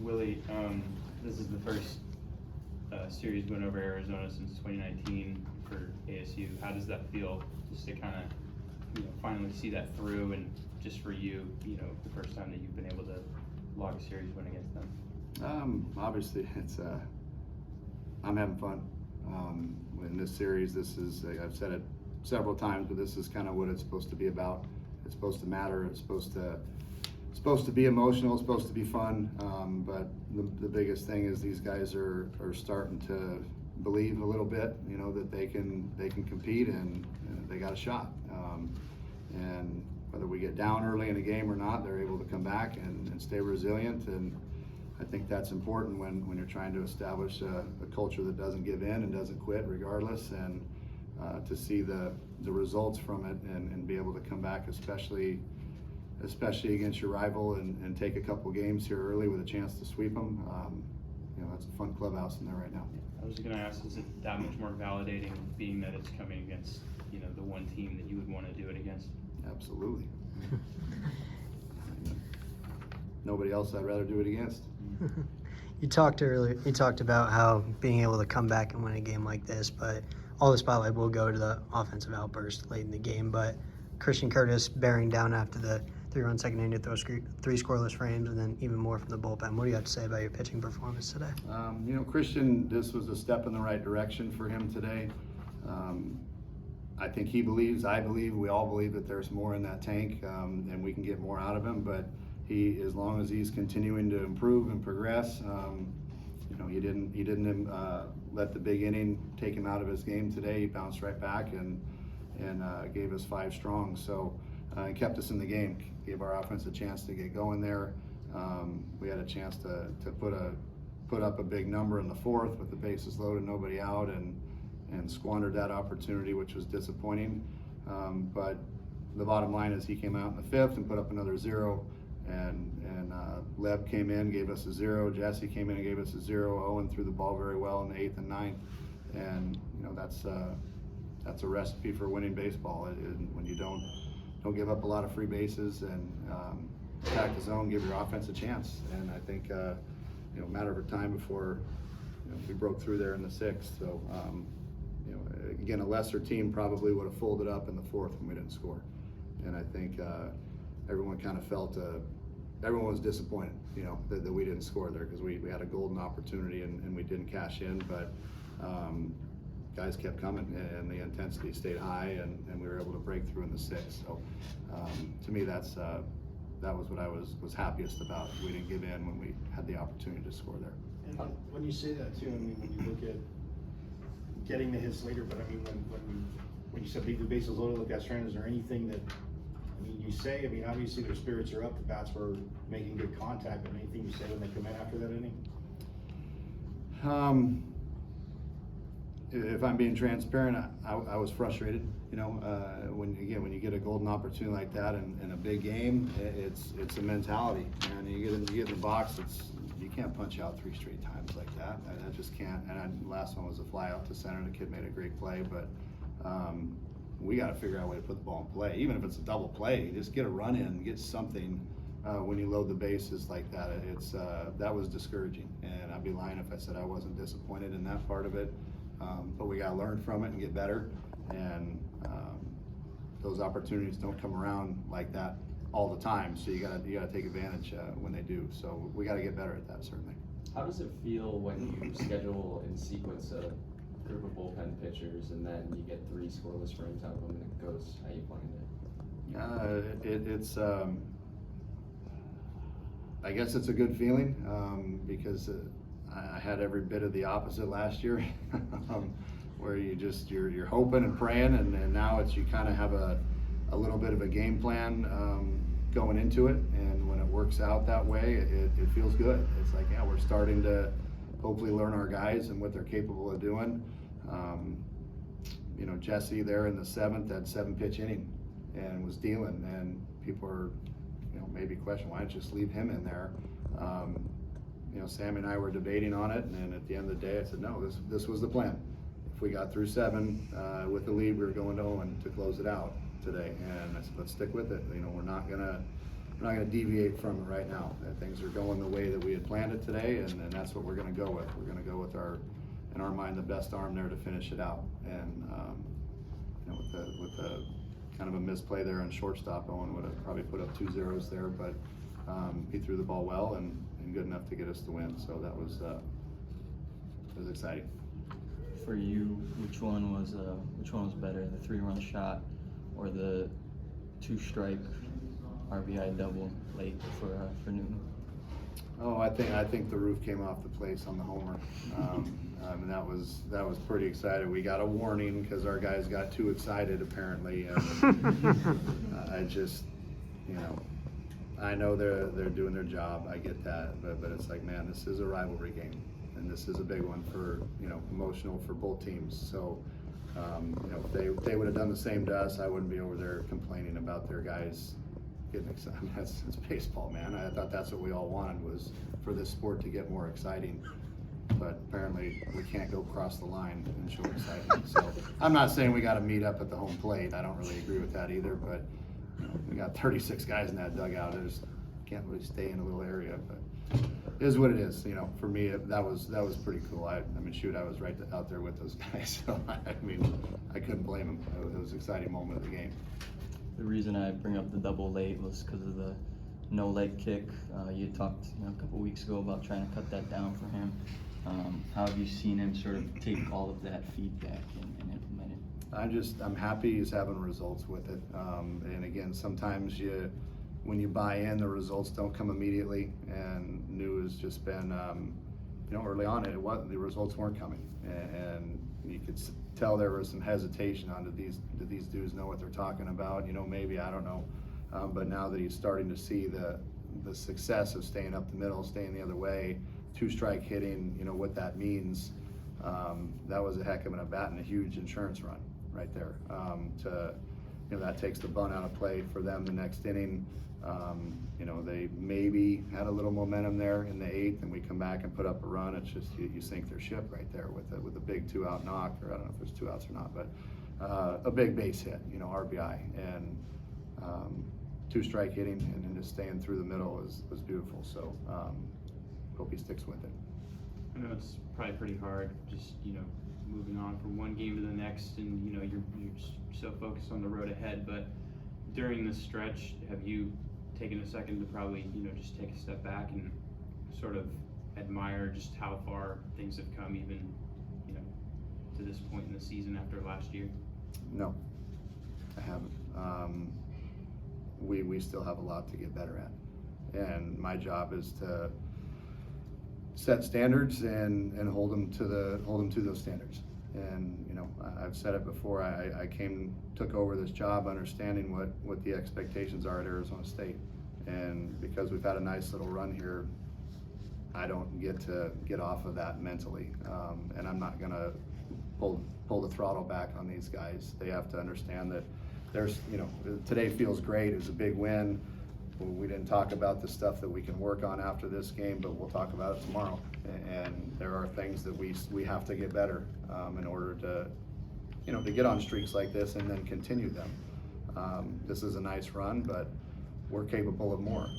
Willie, this is the first series win over Arizona since 2019 for ASU. How does that feel, just to kind of, finally see that through, and just for you, the first time that you've been able to log a series win against them? Obviously, I'm having fun. In this series, I've said it several times, but this is kind of what it's supposed to be about. It's supposed to matter. It's supposed to be emotional. It's supposed to be fun. But the biggest thing is these guys are starting to believe a little bit, that they can compete and they got a shot. And whether we get down early in a game or not, they're able to come back and stay resilient. And I think that's important when you're trying to establish a culture that doesn't give in and doesn't quit regardless, and to see the results from it and be able to come back, especially against your rival, and take a couple games here early with a chance to sweep them. That's a fun clubhouse in there right now. I was going to ask, is it that much more validating, being that it's coming against the one team that you would want to do it against? Absolutely. Nobody else I'd rather do it against. You talked about how being able to come back and win a game like this, but all the spotlight will go to the offensive outburst late in the game. But Christian Curtis bearing down after the 3-run second inning to throw 3 scoreless frames, and then even more from the bullpen. What do you have to say about your pitching performance today? Christian, this was a step in the right direction for him today. I think he believes, I believe, we all believe that there's more in that tank, and we can get more out of him. But as long as he's continuing to improve and progress, he didn't let the big inning take him out of his game today. He bounced right back and gave us 5 strong. So and kept us in the game, gave our offense a chance to get going there. We had a chance to put up a big number in the 4th with the bases loaded, nobody out, and squandered that opportunity, which was disappointing. But the bottom line is he came out in the 5th and put up another 0, and Leb came in, gave us a 0. Jesse came in and gave us a 0. Owen threw the ball very well in the 8th and 9th, and that's a recipe for winning baseball. When you don't give up a lot of free bases and attack the zone, give your offense a chance. And I think a matter of time before we broke through there in the 6th. So again, a lesser team probably would have folded up in the 4th when we didn't score. And I think everyone kind of felt everyone was disappointed, that we didn't score there, because we had a golden opportunity and we didn't cash in. But guys kept coming, and the intensity stayed high, and we were able to break through in the 6th. So to me, that was what I was happiest about. We didn't give in when we had the opportunity to score there. And when you say that too, when you look at getting the hits later, but when you said leave the bases loaded, look at strand, is there anything that you say? Obviously their spirits are up, the bats were making good contact, but anything you say when they come in after that inning? If I'm being transparent, I was frustrated. When you get a golden opportunity like that in a big game, it's a mentality. And you get in the box, you can't punch out 3 straight times like that. I just can't. And the last one was a fly out to center. The kid made a great play, but we got to figure out a way to put the ball in play. Even if it's a double play, just get a run in, get something. When you load the bases like that, that was discouraging. And I'd be lying if I said I wasn't disappointed in that part of it. But we got to learn from it and get better. And those opportunities don't come around like that all the time. So you got to take advantage when they do. So we got to get better at that, certainly. How does it feel when you schedule in sequence a group of bullpen pitchers and then you get 3 scoreless frames out of them and it goes how you planned it? It's I guess it's a good feeling, because I had every bit of the opposite last year, where you're hoping and praying, and now you kind of have a little bit of a game plan going into it, and when it works out that way, it feels good. It's like, yeah, we're starting to hopefully learn our guys and what they're capable of doing. Jesse there in the 7th had 7-pitch inning and was dealing, and people are maybe question, why don't you just leave him in there? Sammy and I were debating on it, and at the end of the day, I said, no, this was the plan. If we got through 7 with the lead, we were going to Owen to close it out today, and I said, let's stick with it. We're not gonna we're not gonna deviate from it right now. Things are going the way that we had planned it today, and that's what we're gonna go with. We're gonna go with in our mind, the best arm there to finish it out. And you know, with the kind of a misplay there on shortstop, Owen would have probably put up 2 zeros there, but he threw the ball well and good enough to get us the win. So that was exciting. For you, which one was better, the 3-run shot or the 2-strike RBI double late for Newton? Oh, I think the roof came off the place on the homer. And that was pretty exciting. We got a warning because our guys got too excited apparently. I just, you know, I know they're doing their job. I get that, but it's like, man, this is a rivalry game, and this is a big one for, you know, emotional for both teams. So, you know, if they would have done the same to us, I wouldn't be over there complaining about their guys getting excited. I mean, that's baseball, man. I thought that's what we all wanted, was for this sport to get more exciting. But apparently we can't go across the line and show excitement. So I'm not saying we got to meet up at the home plate. I don't really agree with that either. But you know, we got 36 guys in that dugout. I just can't really stay in a little area. But it is what it is. You know, for me, that was pretty cool. I mean, shoot, I was right out there with those guys. So I mean, I couldn't blame them. It was an exciting moment of the game. The reason I bring up the double late was because of the no leg kick. You talked, you know, a couple weeks ago about trying to cut that down for him. How have you seen him sort of take all of that feedback and implement it? I'm happy he's having results with it. And again, sometimes when you buy in, the results don't come immediately. And New has just been, you know, early on the results weren't coming, and you could tell there was some hesitation on did these dudes know what they're talking about? You know, maybe, I don't know. But now that he's starting to see the success of staying up the middle, staying the other way, 2-strike hitting, you know what that means. That was a heck of an at-bat and a huge insurance run right there. You know, that takes the bunt out of play for them the next inning. You know, they maybe had a little momentum there in the 8th, and we come back and put up a run. It's just you sink their ship right there with a big 2-out knock, or I don't know if there's 2 outs or not, but a big base hit, you know, RBI, and 2-strike hitting and then just staying through the middle was beautiful. So hope he sticks with it. I know it's probably pretty hard, just, you know, moving on from one game to the next, and you know you're so focused on the road ahead. But during this stretch, have you taken a second to probably, you know, just take a step back and sort of admire just how far things have come, even, you know, to this point in the season after last year? No, I haven't. We still have a lot to get better at, and my job is to set standards and hold them to those standards. And you know, I've said it before. I took over this job understanding what the expectations are at Arizona State, and because we've had a nice little run here, I don't get off of that mentally, and I'm not gonna pull the throttle back on these guys. They have to understand that there's, you know, today feels great. It was a big win. We didn't talk about the stuff that we can work on after this game, but we'll talk about it tomorrow. And there are things that we have to get better in order to, you know, to get on streaks like this and then continue them. This is a nice run, but we're capable of more.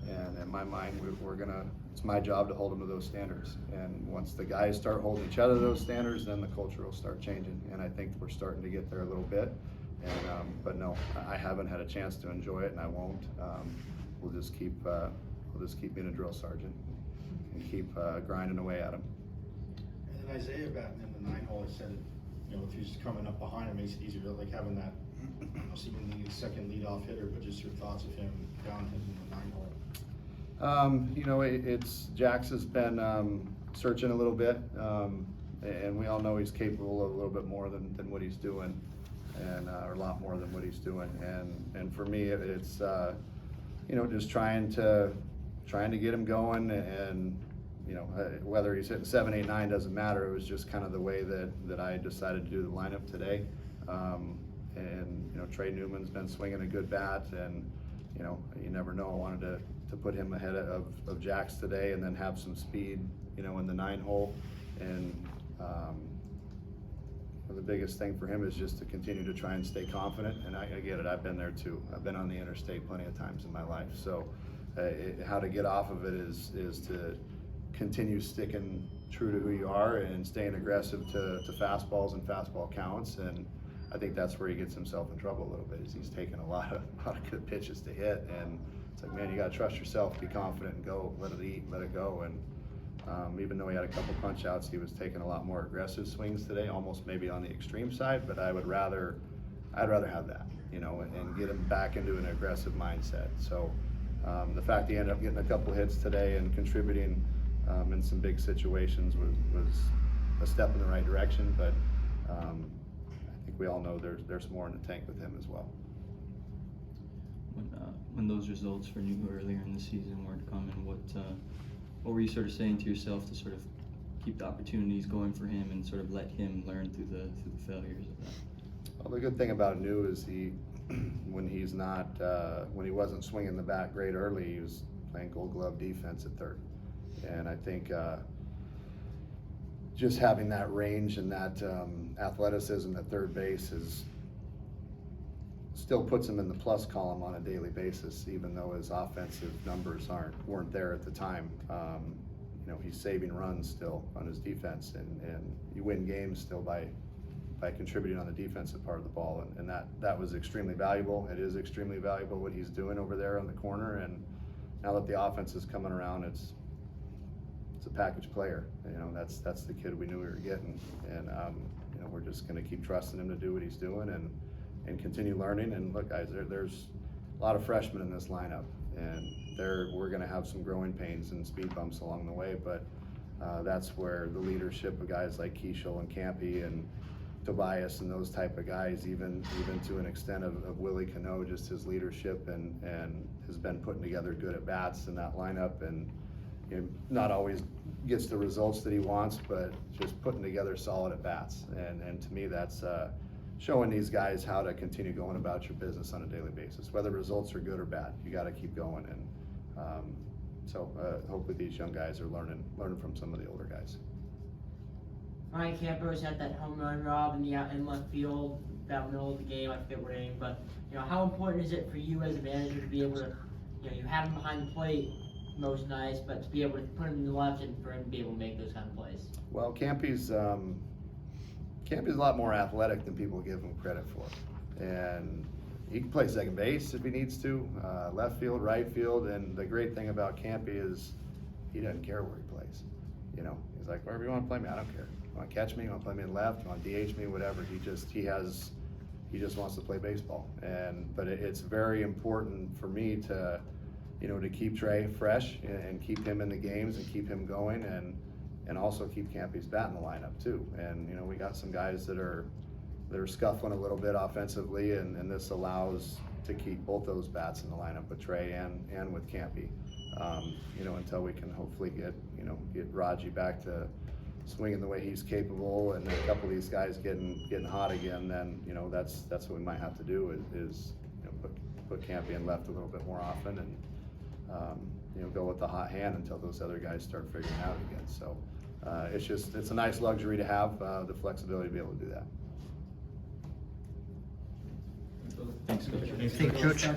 And in my mind, it's my job to hold them to those standards. And once the guys start holding each other to those standards, then the culture will start changing. And I think we're starting to get there a little bit. And, but no, I haven't had a chance to enjoy it, and I won't. We'll just keep being a drill sergeant and keep grinding away at him. And then Isaiah batting in the 9-hole, I said, you know, if he's coming up behind him, makes it easier, like having that, you know, seemingly the second leadoff hitter, but just your thoughts of him down hitting the 9-hole. You know, Jax has been searching a little bit, and we all know he's capable of a little bit more than what he's doing, and or a lot more than what he's doing. And for me, it's you know, just trying to get him going, and you know, whether he's hitting 7, 8, 9 doesn't matter. It was just kind of the way that I decided to do the lineup today. And you know, Trey Newman's been swinging a good bat, and you know, you never know. I wanted to put him ahead of Jax today, and then have some speed, you know, in the 9-hole, and the biggest thing for him is just to continue to try and stay confident. And I get it. I've been there too. I've been on the interstate plenty of times in my life. So how to get off of it is to continue sticking true to who you are and staying aggressive to fastballs and fastball counts. And I think that's where he gets himself in trouble a little bit, is he's taking a lot of good pitches to hit. And it's like, man, you got to trust yourself, be confident, and go, let it eat, let it go. And even though he had a couple punch outs, he was taking a lot more aggressive swings today, almost maybe on the extreme side, but I'd rather have that, you know, and get him back into an aggressive mindset. So the fact he ended up getting a couple hits today and contributing in some big situations was a step in the right direction, but I think we all know there's more in the tank with him as well. When those results for you earlier in the season weren't coming, what were you sort of saying to yourself to sort of keep the opportunities going for him and sort of let him learn through the failures of that? Well, the good thing about New is when he wasn't swinging the bat great early, he was playing Gold Glove defense at third. And I think just having that range and that athleticism at third base still puts him in the plus column on a daily basis, even though his offensive numbers weren't there at the time. You know, he's saving runs still on his defense, and you win games still by contributing on the defensive part of the ball, and that was extremely valuable. It is extremely valuable what he's doing over there on the corner, and now that the offense is coming around, it's a package player. You know, that's the kid we knew we were getting, and you know, we're just going to keep trusting him to do what he's doing and continue learning. And look, guys, there's a lot of freshmen in this lineup, and we're going to have some growing pains and speed bumps along the way, but that's where the leadership of guys like Keishel and Campy and Tobias and those type of guys, even to an extent of Willie Cano, just his leadership and has been putting together good at bats in that lineup, and you know, not always gets the results that he wants, but just putting together solid at bats. And to me, that's showing these guys how to continue going about your business on a daily basis. Whether results are good or bad, you got to keep going. And so hopefully these young guys are learning from some of the older guys. Ryan Campos had that home run, Rob, in left field, about middle of the game. I forget what inning, but you know, how important is it for you as a manager to be able to, you know, you have him behind the plate most nights, but to be able to put him in the left and for him to be able to make those kind of plays? Well, Campy's a lot more athletic than people give him credit for, and he can play second base if he needs to, left field, right field, and the great thing about Campy is he doesn't care where he plays. You know, he's like, wherever you want to play me, I don't care. You want to catch me, you want to play me in left, you want to DH me, whatever. He just wants to play baseball. But it's very important for me to, you know, to keep Trey fresh and keep him in the games and keep him going, and also keep Campy's bat in the lineup too. And you know, we got some guys that are scuffling a little bit offensively, and this allows to keep both those bats in the lineup with Trey and with Campy. You know, until we can hopefully get Raji back to swinging the way he's capable, and a couple of these guys getting hot again, then you know that's what we might have to do is you know, put Campy in left a little bit more often, and you know, go with the hot hand until those other guys start figuring it out again. So it's a nice luxury to have the flexibility to be able to do that. Thanks, Coach. Thank you, Coach.